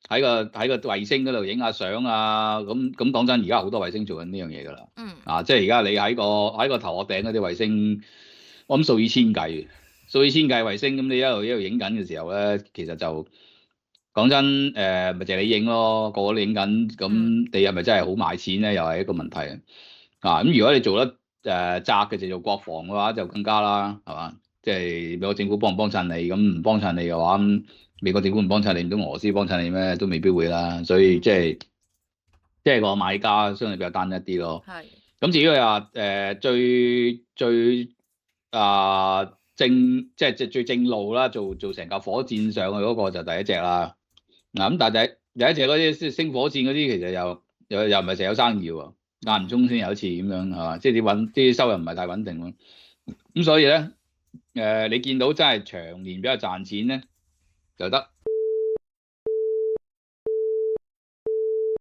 喺個衛星嗰度影下相啊，咁講真，而家好多衛星做緊呢樣嘢㗎啦。嗯即係而家你喺個頭殼頂嗰啲衛星，我諗數以千計，數以千計衛星，咁你一路影緊嘅時候咧，其實就講真，咪就係你影咯，個個都影緊，咁嗯你係咪真係好賣錢咧？又係一個問題咁如果你做得窄嘅就做國防嘅話，就更加啦，係嘛？即係美國政府幫唔幫襯你？咁唔幫襯你嘅話，咁美國政府唔幫襯你，唔通俄羅斯幫襯你咩？都未必會啦。所以即嗯，係即係個買家相對比較單一啲咯。係咁至於話最即係最正路啦，做成架火箭上去嗰個就第一隻啦。咁但係第一隻嗰啲即係升火箭嗰啲，其實又唔係成日有生意喎，間唔中先有一次咁樣係嘛？即係啲收入唔係太穩定咯。咁所以咧，你見到真係長年比較賺錢咧就得